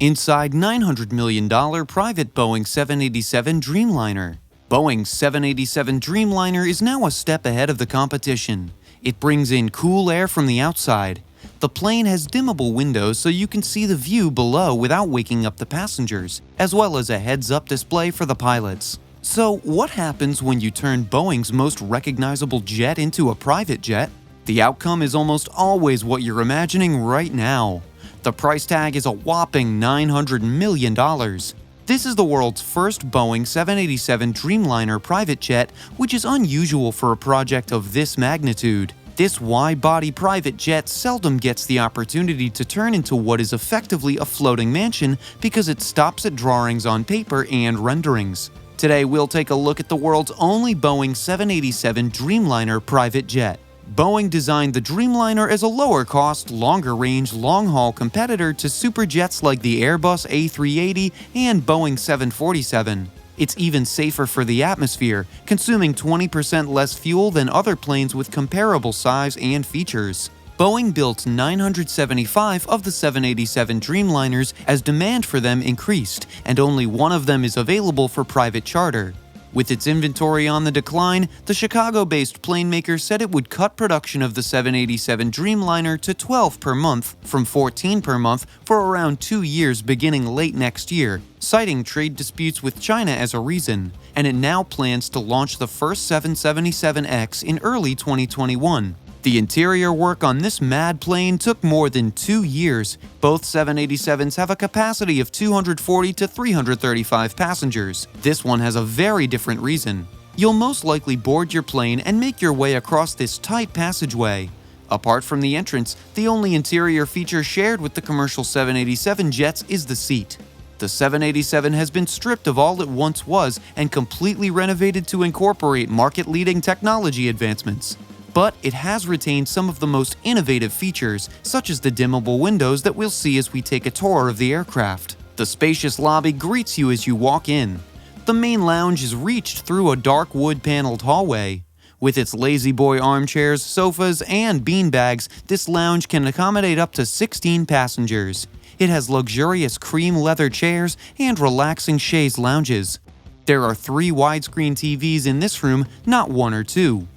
Inside $900 million private Boeing 787 Dreamliner. Boeing's 787 Dreamliner is now a step ahead of the competition. It brings in cool air from the outside. The plane has dimmable windows so you can see the view below without waking up the passengers, as well as a heads-up display for the pilots. So, what happens when you turn Boeing's most recognizable jet into a private jet? The outcome is almost always what you're imagining right now. The price tag is a whopping $900 million. This is the world's first Boeing 787 Dreamliner private jet, which is unusual for a project of this magnitude. This wide-body private jet seldom gets the opportunity to turn into what is effectively a floating mansion because it stops at drawings on paper and renderings. Today, we'll take a look at the world's only Boeing 787 Dreamliner private jet. Boeing designed the Dreamliner as a lower-cost, longer-range, long-haul competitor to superjets like the Airbus A380 and Boeing 747. It's even safer for the atmosphere, consuming 20% less fuel than other planes with comparable size and features. Boeing built 975 of the 787 Dreamliners as demand for them increased, and only one of them is available for private charter. With its inventory on the decline, the Chicago-based plane maker said it would cut production of the 787 Dreamliner to 12 per month from 14 per month for around 2 years beginning late next year, citing trade disputes with China as a reason, and it now plans to launch the first 777X in early 2021. The interior work on this mad plane took more than 2 years. Both 787s have a capacity of 240 to 335 passengers. This one has a very different reason. You'll most likely board your plane and make your way across this tight passageway. Apart from the entrance, the only interior feature shared with the commercial 787 jets is the seat. The 787 has been stripped of all it once was and completely renovated to incorporate market-leading technology advancements. But it has retained some of the most innovative features, such as the dimmable windows that we'll see as we take a tour of the aircraft. The spacious lobby greets you as you walk in. The main lounge is reached through a dark wood-paneled hallway. With its lazy-boy armchairs, sofas, and beanbags, this lounge can accommodate up to 16 passengers. It has luxurious cream leather chairs and relaxing chaise lounges. There are 3 widescreen TVs in this room, not 1 or 2.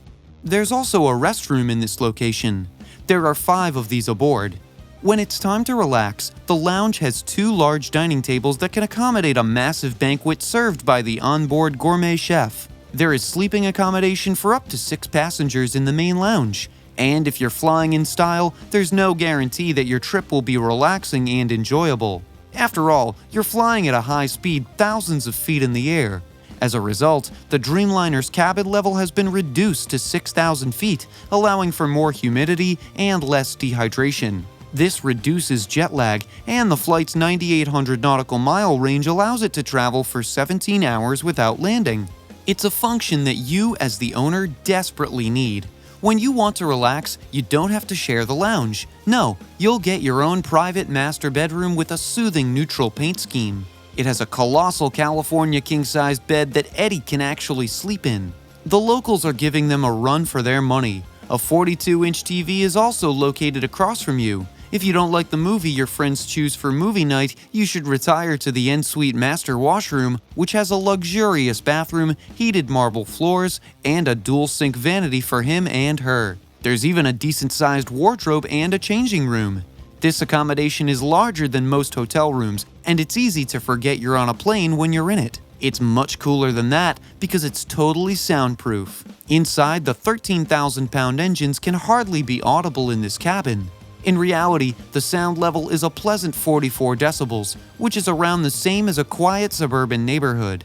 There's also a restroom in this location. There are 5 of these aboard. When it's time to relax, the lounge has 2 large dining tables that can accommodate a massive banquet served by the onboard gourmet chef. There is sleeping accommodation for up to 6 passengers in the main lounge. And if you're flying in style, there's no guarantee that your trip will be relaxing and enjoyable. After all, you're flying at a high speed thousands of feet in the air. As a result, the Dreamliner's cabin level has been reduced to 6,000 feet, allowing for more humidity and less dehydration. This reduces jet lag, and the flight's 9,800 nautical mile range allows it to travel for 17 hours without landing. It's a function that you, as the owner, desperately need. When you want to relax, you don't have to share the lounge. No, you'll get your own private master bedroom with a soothing neutral paint scheme. It has a colossal California king-sized bed that Eddie can actually sleep in. The locals are giving them a run for their money. A 42-inch TV is also located across from you. If you don't like the movie your friends choose for movie night, you should retire to the en-suite master washroom, which has a luxurious bathroom, heated marble floors, and a dual-sink vanity for him and her. There's even a decent-sized wardrobe and a changing room. This accommodation is larger than most hotel rooms, and it's easy to forget you're on a plane when you're in it. It's much cooler than that because it's totally soundproof. Inside, the 13,000-pound engines can hardly be audible in this cabin. In reality, the sound level is a pleasant 44 decibels, which is around the same as a quiet suburban neighborhood.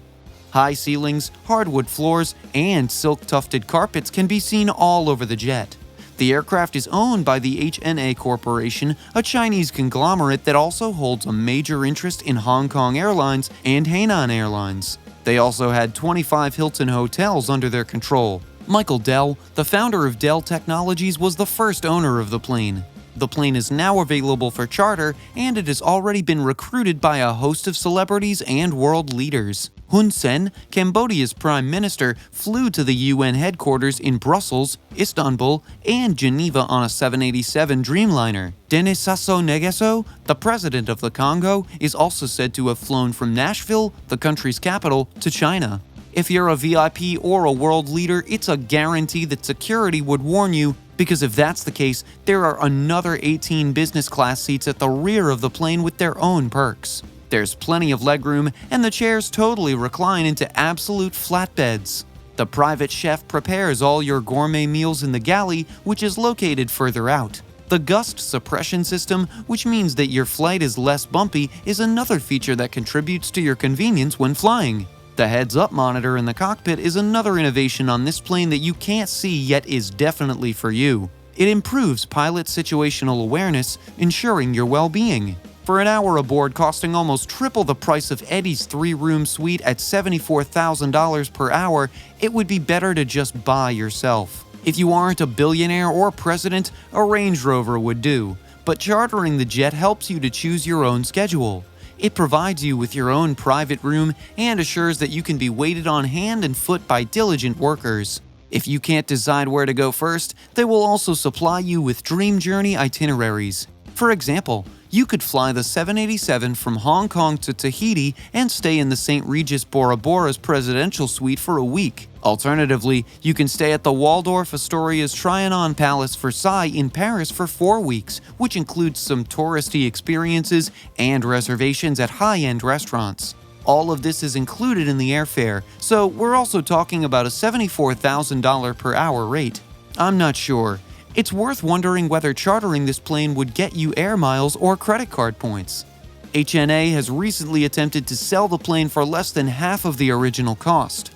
High ceilings, hardwood floors, and silk-tufted carpets can be seen all over the jet. The aircraft is owned by the HNA Corporation, a Chinese conglomerate that also holds a major interest in Hong Kong Airlines and Hainan Airlines. They also had 25 Hilton hotels under their control. Michael Dell, the founder of Dell Technologies, was the first owner of the plane. The plane is now available for charter, and it has already been recruited by a host of celebrities and world leaders. Hun Sen, Cambodia's prime minister, flew to the UN headquarters in Brussels, Istanbul, and Geneva on a 787 Dreamliner. Denis Sassou Nguesso, the president of the Congo, is also said to have flown from Nashville, the country's capital, to China. If you're a VIP or a world leader, it's a guarantee that security would warn you, because if that's the case, there are another 18 business class seats at the rear of the plane with their own perks. There's plenty of legroom, and the chairs totally recline into absolute flatbeds. The private chef prepares all your gourmet meals in the galley, which is located further out. The gust suppression system, which means that your flight is less bumpy, is another feature that contributes to your convenience when flying. The heads-up monitor in the cockpit is another innovation on this plane that you can't see yet is definitely for you. It improves pilot situational awareness, ensuring your well-being. For an hour aboard costing almost triple the price of Eddie's 3-room suite at $74,000 per hour, it would be better to just buy yourself. If you aren't a billionaire or president, a Range Rover would do, but chartering the jet helps you to choose your own schedule. It provides you with your own private room and assures that you can be waited on hand and foot by diligent workers. If you can't decide where to go first, they will also supply you with dream journey itineraries. For example, you could fly the 787 from Hong Kong to Tahiti and stay in the St. Regis Bora Bora's presidential suite for a week. Alternatively, you can stay at the Waldorf Astoria's Trianon Palace Versailles in Paris for 4 weeks, which includes some touristy experiences and reservations at high-end restaurants. All of this is included in the airfare, so we're also talking about a $74,000 per hour rate. I'm not sure. It's worth wondering whether chartering this plane would get you air miles or credit card points. HNA has recently attempted to sell the plane for less than half of the original cost.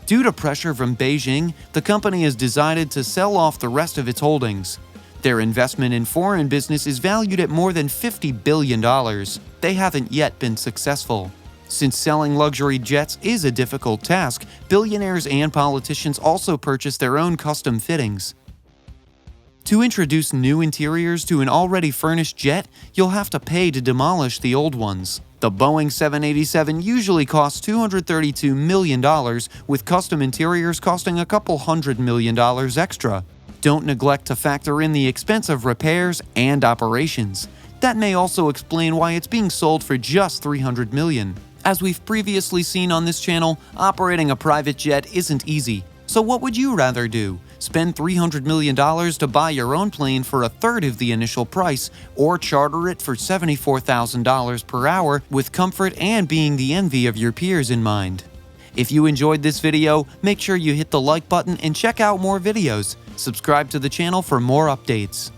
Due to pressure from Beijing, the company has decided to sell off the rest of its holdings. Their investment in foreign business is valued at more than $50 billion. They haven't yet been successful. Since selling luxury jets is a difficult task, billionaires and politicians also purchase their own custom fittings. To introduce new interiors to an already furnished jet, you'll have to pay to demolish the old ones. The Boeing 787 usually costs $232 million, with custom interiors costing a couple $100 million extra. Don't neglect to factor in the expense of repairs and operations. That may also explain why it's being sold for just $300 million. As we've previously seen on this channel, operating a private jet isn't easy. So what would you rather do? Spend $300 million to buy your own plane for a third of the initial price, or charter it for $74,000 per hour with comfort and being the envy of your peers in mind? If you enjoyed this video, make sure you hit the like button and check out more videos. Subscribe to the channel for more updates.